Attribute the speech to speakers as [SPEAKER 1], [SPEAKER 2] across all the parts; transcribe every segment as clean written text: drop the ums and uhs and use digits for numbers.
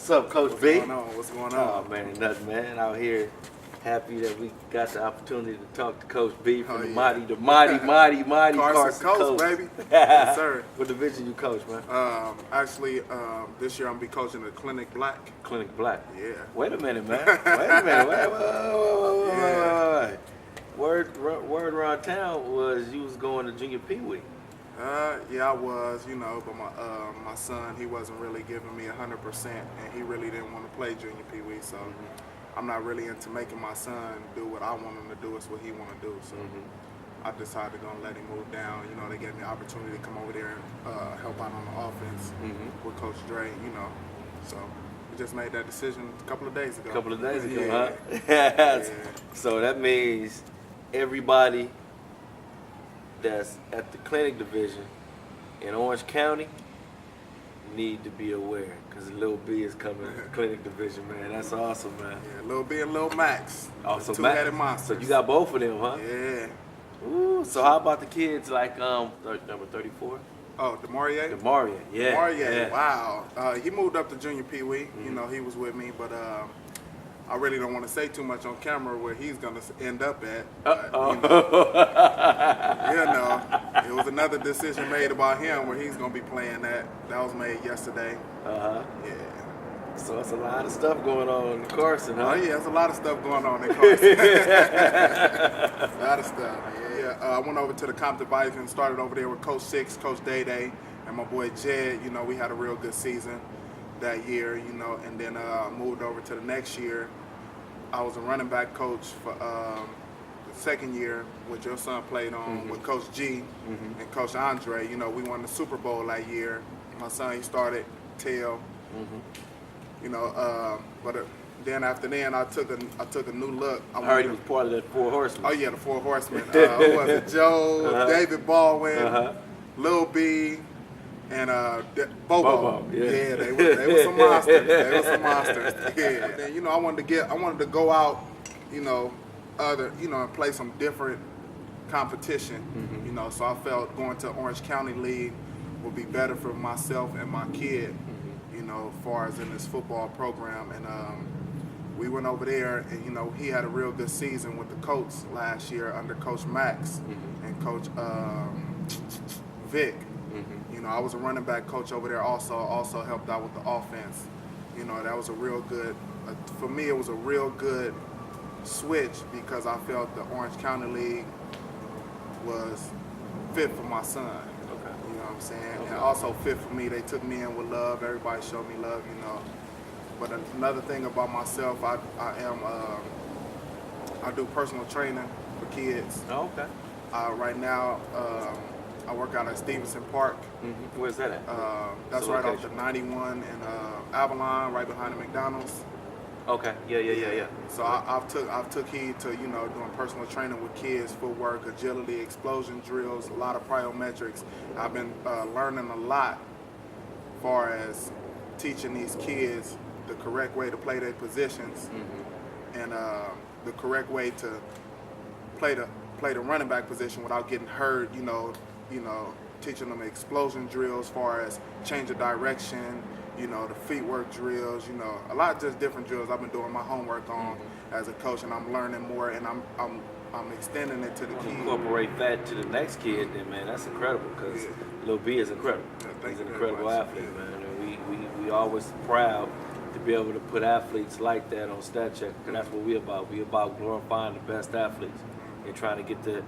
[SPEAKER 1] What's up, Coach B?
[SPEAKER 2] What's going on?
[SPEAKER 1] Oh man, nothing, man. Out here, happy that we got the opportunity to talk to Coach B from the mighty Carson
[SPEAKER 2] Colts, baby.
[SPEAKER 1] Yes,
[SPEAKER 2] sir.
[SPEAKER 1] What division you coach, man?
[SPEAKER 2] Actually, this year I'm gonna be coaching the Clinic Black.
[SPEAKER 1] Clinic Black.
[SPEAKER 2] Yeah.
[SPEAKER 1] Wait a minute, man. Wait a minute. Wait. Word around town was you was going to junior Pee Wee.
[SPEAKER 2] Yeah, I was, but my son, he wasn't really giving me 100%, and he really didn't want to play junior Pee Wee, so I'm not really into making my son do what I want him to do. It's what he want to do, so I decided to go and let him move down. They gave me the opportunity to come over there and help out on the offense with Coach Dre, so we just made that decision a couple of days ago.
[SPEAKER 1] Huh? Yeah. So that means everybody that's at the clinic division in Orange County need to be aware, because Lil B is coming to the clinic division, man. That's awesome, man.
[SPEAKER 2] Yeah, Lil B and Lil Max.
[SPEAKER 1] Also,
[SPEAKER 2] two-headed monsters.
[SPEAKER 1] So you got both of them, huh?
[SPEAKER 2] Yeah.
[SPEAKER 1] Ooh. So how about the kids like number 34?
[SPEAKER 2] Oh, Demaria?
[SPEAKER 1] Demaria, yeah.
[SPEAKER 2] Demaria,
[SPEAKER 1] yeah.
[SPEAKER 2] Wow. He moved up to junior Pee Wee. He was with me, but I really don't want to say too much on camera where he's going to end up at. But, it was another decision made about him where he's going to be playing that. That was made yesterday.
[SPEAKER 1] Uh-huh.
[SPEAKER 2] Yeah.
[SPEAKER 1] So it's a lot of stuff going on in Carson, huh?
[SPEAKER 2] Oh, yeah, there's a lot of stuff going on in Carson. A lot of stuff, yeah. I went over to the Compton Bison, started over there with Coach Six, Coach Day Day, and my boy Jed. We had a real good season that year, and then moved over to the next year. I was a running back coach for the second year, which your son played on with Coach G and Coach Andre. We won the Super Bowl that year. My son, he started tail. But then after then, I took a new look.
[SPEAKER 1] I heard he was part of that Four Horsemen.
[SPEAKER 2] Oh yeah, the Four Horsemen. Who was it? Joe, David Baldwin, Lil B, and Bobo. Yeah, they were some monsters. Yeah. And then, I wanted to go out, and play some different competition. So I felt going to Orange County League would be better for myself and my kid. As far as in this football program, and we went over there, and he had a real good season with the Colts last year under Coach Max and Coach Vic. I was a running back coach over there also helped out with the offense. That was a real good, for me it was a real good switch, because I felt the Orange County League was fit for my son. Okay. You know what I'm saying? Okay. And also fit for me. They took me in with love. Everybody showed me love, But another thing about myself, I do personal training for kids.
[SPEAKER 1] Oh, okay.
[SPEAKER 2] Right now, I work out at Stevenson Park.
[SPEAKER 1] Where's that at?
[SPEAKER 2] That's right off the 91 in Avalon, right behind the McDonald's.
[SPEAKER 1] Okay. Yeah.
[SPEAKER 2] So I've took heed to doing personal training with kids, footwork, agility, explosion drills, a lot of plyometrics. I've been learning a lot as far as teaching these kids the correct way to play their positions and the correct way to play the running back position without getting hurt. Teaching them explosion drills as far as change of direction, the feet work drills, a lot of just different drills I've been doing my homework on as a coach, and I'm learning more, and I'm extending it to the kids.
[SPEAKER 1] Incorporate that to the next kid, then, man, that's incredible, because Lil B is incredible. He's an incredible athlete, man, and we always proud to be able to put athletes like that on Stat Check, because that's what we're about. We're about glorifying the best athletes and trying to get the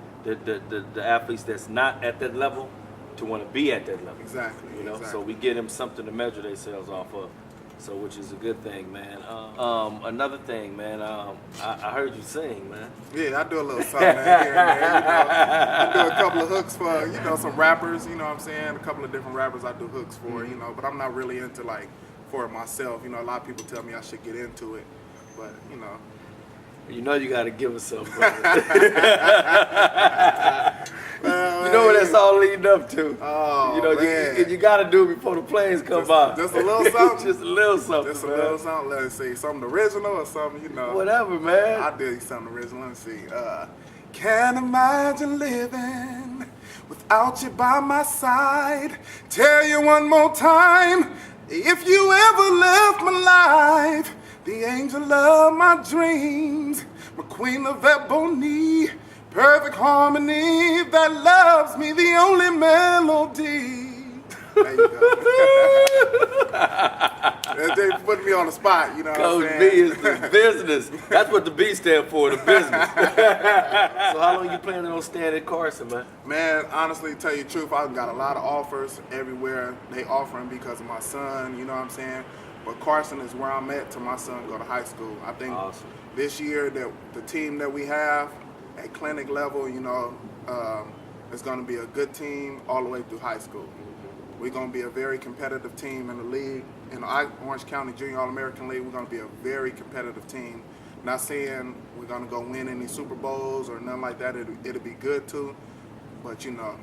[SPEAKER 1] athletes that's not at that level to want to be at that level.
[SPEAKER 2] Exactly. Exactly.
[SPEAKER 1] So we get them something to measure themselves off of. So, which is a good thing, man. Another thing, man. I heard you sing, man.
[SPEAKER 2] Yeah, I do a little something, man, here and there. I do a couple of hooks for some rappers. You know what I'm saying? A couple of different rappers I do hooks for. But I'm not really into for it myself. A lot of people tell me I should get into it, but
[SPEAKER 1] You got to give us something, brother. You know what that's all leading up to.
[SPEAKER 2] Oh, man.
[SPEAKER 1] You got to do it before the planes come by.
[SPEAKER 2] Just a little something?
[SPEAKER 1] Just a little something,
[SPEAKER 2] Just a little something. Let's see. Something original or something,
[SPEAKER 1] Whatever, man.
[SPEAKER 2] I'll do something original. Let's see. Can't imagine living without you by my side. Tell you one more time, If you ever left my life, the angel of my dreams, my queen of ebony, perfect harmony that loves me, the only melody. There you go. They put me on the spot, you know
[SPEAKER 1] Coach
[SPEAKER 2] what I'm
[SPEAKER 1] B
[SPEAKER 2] saying?
[SPEAKER 1] is the business. That's what the B stand for, the business. So how long you planning on staying at Carson, man?
[SPEAKER 2] Man, honestly, tell you the truth, I've got a lot of offers everywhere. They offering because of my son, you know what I'm saying? But Carson is where I'm at till my son go to high school. I think
[SPEAKER 1] Awesome.
[SPEAKER 2] This year, that the team that we have at clinic level, you know, is going to be a good team all the way through high school. We're going to be a very competitive team in the league. In the Orange County Junior All-American League, we're going to be a very competitive team. Not saying we're going to go win any Super Bowls or nothing like that. It'll be good too. But, you know,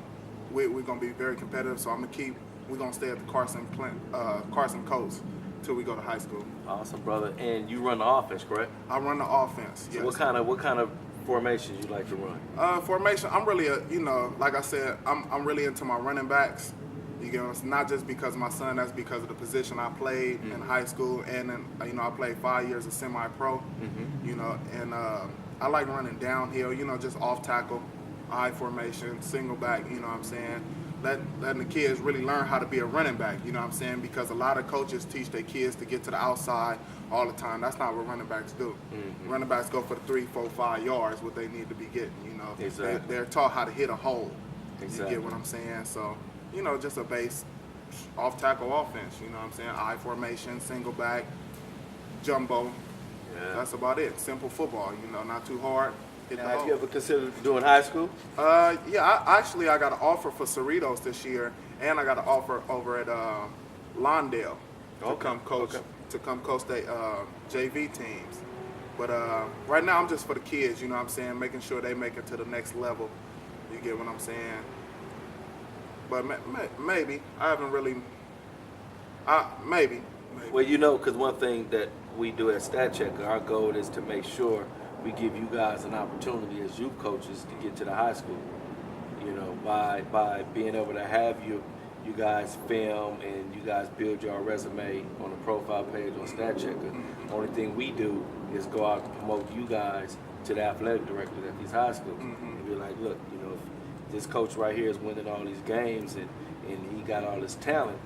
[SPEAKER 2] we're going to be very competitive. So we're going to stay at the Carson Colts till we go to high school.
[SPEAKER 1] Awesome, brother. And you run the offense, correct?
[SPEAKER 2] I run the offense, yes.
[SPEAKER 1] So what kind of formations you like to run?
[SPEAKER 2] Formation, I'm really, like I said, I'm really into my running backs. You know, it's not just because of my son, that's because of the position I played in high school, and then, I played 5 years of semi-pro, and I like running downhill, just off tackle, I formation, single back, you know what I'm saying? Letting the kids really learn how to be a running back, you know what I'm saying? Because a lot of coaches teach their kids to get to the outside all the time. That's not what running backs do. Running backs go for the 3, 4, 5 yards, what they need to be getting,
[SPEAKER 1] Exactly.
[SPEAKER 2] They're taught how to hit a hole.
[SPEAKER 1] Exactly.
[SPEAKER 2] You get what I'm saying? So, just a base off tackle offense, you know what I'm saying? I formation, single back, jumbo.
[SPEAKER 1] Yeah.
[SPEAKER 2] That's about it. Simple football, not too hard. Hit the
[SPEAKER 1] Now, have
[SPEAKER 2] hole.
[SPEAKER 1] you ever considered doing high school?
[SPEAKER 2] Yeah, I got an offer for Cerritos this year, and I got an offer over at Lawndale to come coach the JV teams. But right now I'm just for the kids, you know what I'm saying, making sure they make it to the next level. You get what I'm saying? But maybe I haven't really. Maybe.
[SPEAKER 1] Well, because one thing that we do at Stat Checker, our goal is to make sure we give you guys an opportunity as youth coaches to get to the high school. By being able to have you guys film and you guys build your resume on the profile page on Stat Checker. Only thing we do is go out and promote you guys to the athletic directors at these high schools and be like, look, if this coach right here is winning all these games and he got all this talent,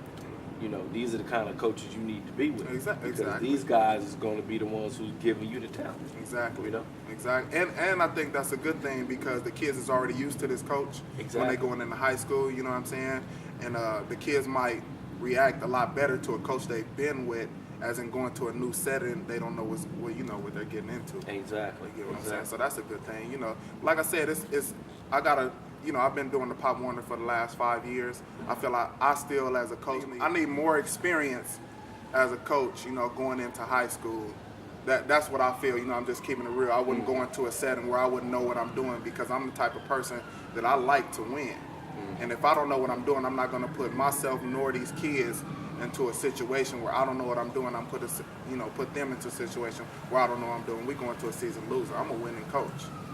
[SPEAKER 1] these are the kind of coaches you need to be with.
[SPEAKER 2] Exactly.
[SPEAKER 1] Because these guys is going to be the ones who's giving you the talent.
[SPEAKER 2] Exactly. Exactly. And I think that's a good thing because the kids is already used to this coach when they going into high school, you know what I'm saying? And the kids might react a lot better to a coach they've been with, as in going to a new setting, they don't know what they're getting into.
[SPEAKER 1] Exactly.
[SPEAKER 2] You get what I'm saying? So that's a good thing. Like I said, I've been doing the Pop Warner for the last 5 years. I feel like I still, as a coach, I need more experience as a coach, going into high school. That's what I feel, I'm just keeping it real. I wouldn't go into a setting where I wouldn't know what I'm doing because I'm the type of person that I like to win. And if I don't know what I'm doing, I'm not going to put myself nor these kids into a situation where I don't know what I'm doing. I'm put them into a situation where I don't know what I'm doing. We go into a season loser. I'm a winning coach.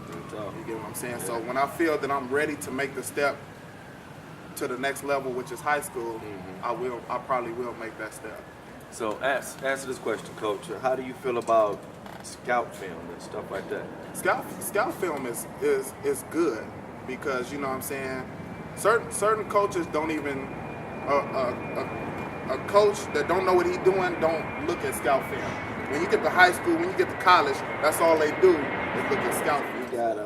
[SPEAKER 2] You get what I'm saying? So when I feel that I'm ready to make the step to the next level, which is high school, I probably will make that step.
[SPEAKER 1] So answer this question, Coach. How do you feel about scout film and stuff like that?
[SPEAKER 2] Scout film is good because, you know what I'm saying, certain coaches don't even a coach that don't know what he's doing don't look at scout film. When you get to high school, when you get to college, that's all they do is look at scout film.
[SPEAKER 1] We got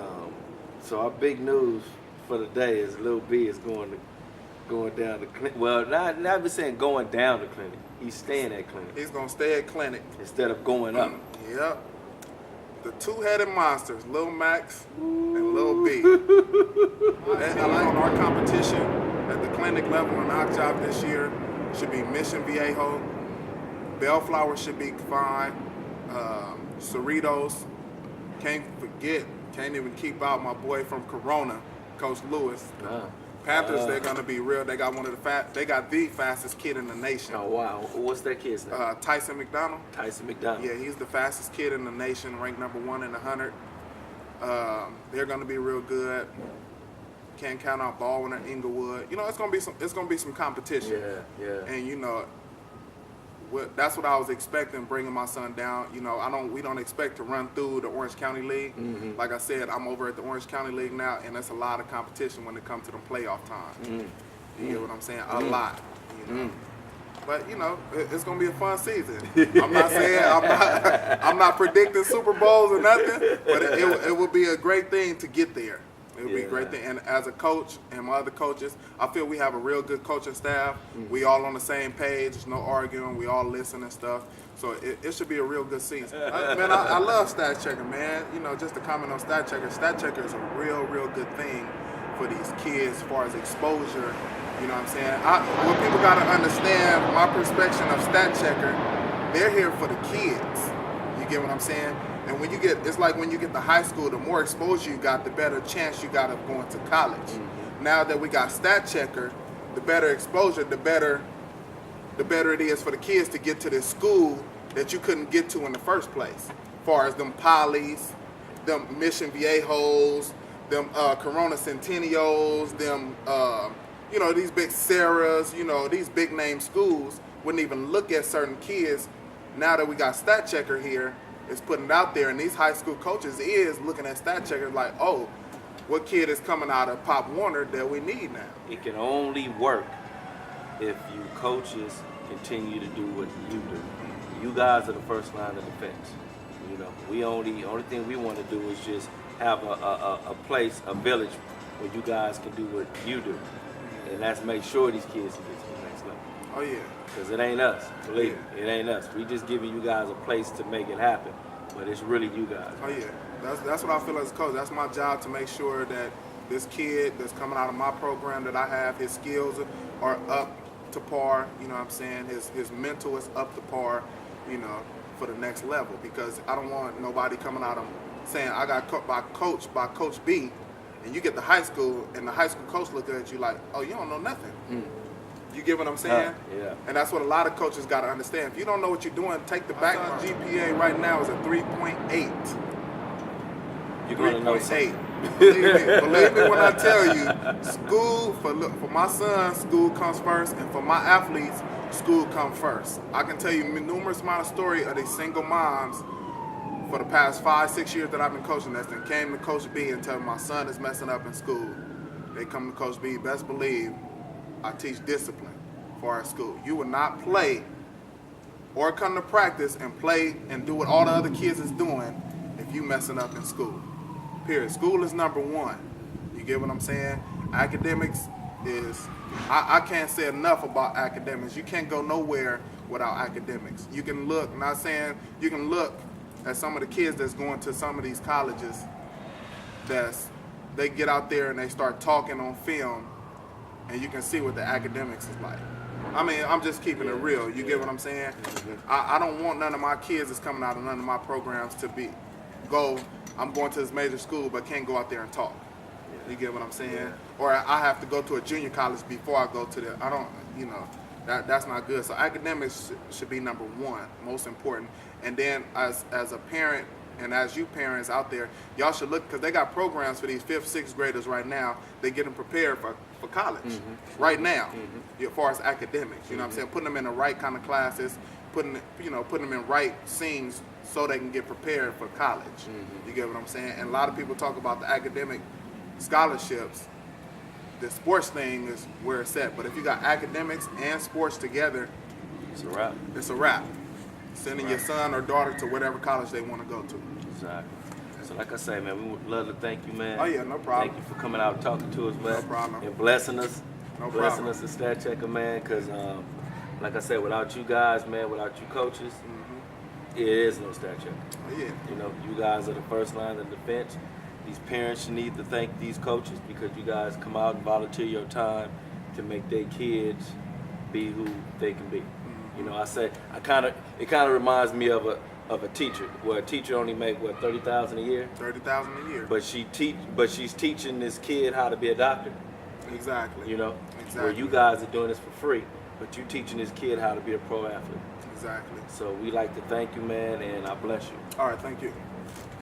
[SPEAKER 1] so our big news for the day is Lil B is going down to clinic. Well, not even saying going down to clinic. He's staying at clinic.
[SPEAKER 2] He's gonna stay at clinic
[SPEAKER 1] instead of going up.
[SPEAKER 2] Yep. The two-headed monsters, Lil Max and Lil B. And our competition at the clinic level in our job this year should be Mission Viejo. Bellflower should be fine. Cerritos. Can't even keep out my boy from Corona, Coach Lewis. Panthers, they're gonna be real. They got they got the fastest kid in the nation.
[SPEAKER 1] Oh wow! What's that kid's name?
[SPEAKER 2] Tyson McDonald.
[SPEAKER 1] Tyson McDonald.
[SPEAKER 2] Yeah, he's the fastest kid in the nation, ranked number 1 in the 100. They're gonna be real good. Can't count out Baldwin or Inglewood. It's gonna be some competition.
[SPEAKER 1] Yeah.
[SPEAKER 2] And that's what I was expecting bringing my son down. You know, we don't expect to run through the Orange County League.
[SPEAKER 1] Mm-hmm.
[SPEAKER 2] Like I said, I'm over at the Orange County League now, and that's a lot of competition when it comes to the playoff time.
[SPEAKER 1] Mm-hmm.
[SPEAKER 2] You get what I'm saying? A lot. You know? But you know, it's gonna be a fun season. I'm not saying I'm not predicting Super Bowls or nothing, but it will be a great thing to get there. It would be a great thing. And as a coach and my other coaches, I feel we have a real good coaching staff. We all on the same page. There's no arguing. We all listen and stuff. So it should be a real good season. I love Stat Checker, man. You know, just to comment on Stat Checker. Stat Checker is a real good thing for these kids as far as exposure. You know what I'm saying? What people got to understand, my perspective of Stat Checker, they're here for the kids. You get what I'm saying? And when it's like when you get to high school, the more exposure you got, the better chance you got of going to college. Now that we got Stat Checker, the better exposure, the better it is for the kids to get to this school that you couldn't get to in the first place. As far as them Polys, them Mission Viejos, them Corona Centennials, them you know, these big Sarahs, you know, these big name schools wouldn't even look at certain kids. Now that we got Stat Checker here, it's putting it out there, and these high school coaches is looking at Stat Checker like, oh, what kid is coming out of Pop Warner that we need now?
[SPEAKER 1] It can only work if you coaches continue to do what you do. You guys are the first line of defense. You know, only thing we want to do is just have a place, a village where you guys can do what you do, and that's make sure these kids can get to the next level.
[SPEAKER 2] Oh yeah.
[SPEAKER 1] Because it ain't us, believe me, it ain't us. We just giving you guys a place to make it happen, but it's really you guys.
[SPEAKER 2] Oh yeah, that's what I feel as a coach. That's my job, to make sure that this kid that's coming out of my program that I have, his skills are up to par. You know what I'm saying? His mental is up to par. You know, for the next level. Because I don't want nobody coming out of saying I got by Coach B, and you get to high school and the high school coach looking at you like, oh, you don't know nothing. You get what I'm saying?
[SPEAKER 1] Yeah.
[SPEAKER 2] And that's what a lot of coaches got to understand. If you don't know what you're doing, take the back. My GPA right now is a 3.8.
[SPEAKER 1] You're going to know something.
[SPEAKER 2] Believe me when I tell you, school, for my son, school comes first, and for my athletes, school comes first. I can tell you numerous amount of story of these single moms for the past 5-6 years that I've been coaching this, and came to Coach B and tell me my son is messing up in school. They come to Coach B, best believe, I teach discipline for our school. You will not play or come to practice and play and do what all the other kids is doing if you messing up in school. Period. School is number one. You get what I'm saying? Academics is, I can't say enough about academics. You can't go nowhere without academics. You can look, not saying, you can look at some of the kids that's going to some of these colleges they get out there and they start talking on film, and you can see what the academics is like. I mean, I'm just keeping it real. You get what I'm saying? I don't want none of my kids that's coming out of none of my programs to I'm going to this major school but can't go out there and talk. You get what I'm saying? Yeah. Or I have to go to a junior college before I go to I don't, you know, that's not good. So academics should be number one, most important. And then as a parent, and as you parents out there, y'all should look, because they got programs for these 5th, 6th graders right now. They get them prepared for college right now, as far as academics. You know what I'm saying? Putting them in the right kind of classes, putting them in right scenes so they can get prepared for college. You get what I'm saying? And a lot of people talk about the academic scholarships. The sports thing is where it's at. But if you got academics and sports together,
[SPEAKER 1] it's a wrap.
[SPEAKER 2] It's a wrap. Sending your son or daughter to whatever college they want to go to.
[SPEAKER 1] Exactly. So like I say, man, we would love to thank you, man.
[SPEAKER 2] Oh yeah, no problem.
[SPEAKER 1] Thank you for coming out and talking to us, man.
[SPEAKER 2] No problem.
[SPEAKER 1] And blessing us.
[SPEAKER 2] No
[SPEAKER 1] blessing
[SPEAKER 2] problem.
[SPEAKER 1] us in Stat Checker, man, because like I said, without you guys, man, without you coaches, it is no Stat Checker.
[SPEAKER 2] Oh yeah.
[SPEAKER 1] You know, you guys are the first line of defense. These parents need to thank these coaches because you guys come out and volunteer your time to make their kids be who they can be. You know, it kind of reminds me of a teacher, where a teacher only make what, $30,000 a year?
[SPEAKER 2] $30,000 a year.
[SPEAKER 1] But she's teaching this kid how to be a doctor.
[SPEAKER 2] Exactly.
[SPEAKER 1] You know,
[SPEAKER 2] exactly.
[SPEAKER 1] Where you guys are doing this for free, but you teaching this kid how to be a pro athlete.
[SPEAKER 2] Exactly.
[SPEAKER 1] So we like to thank you, man, and I bless you.
[SPEAKER 2] All right, thank you.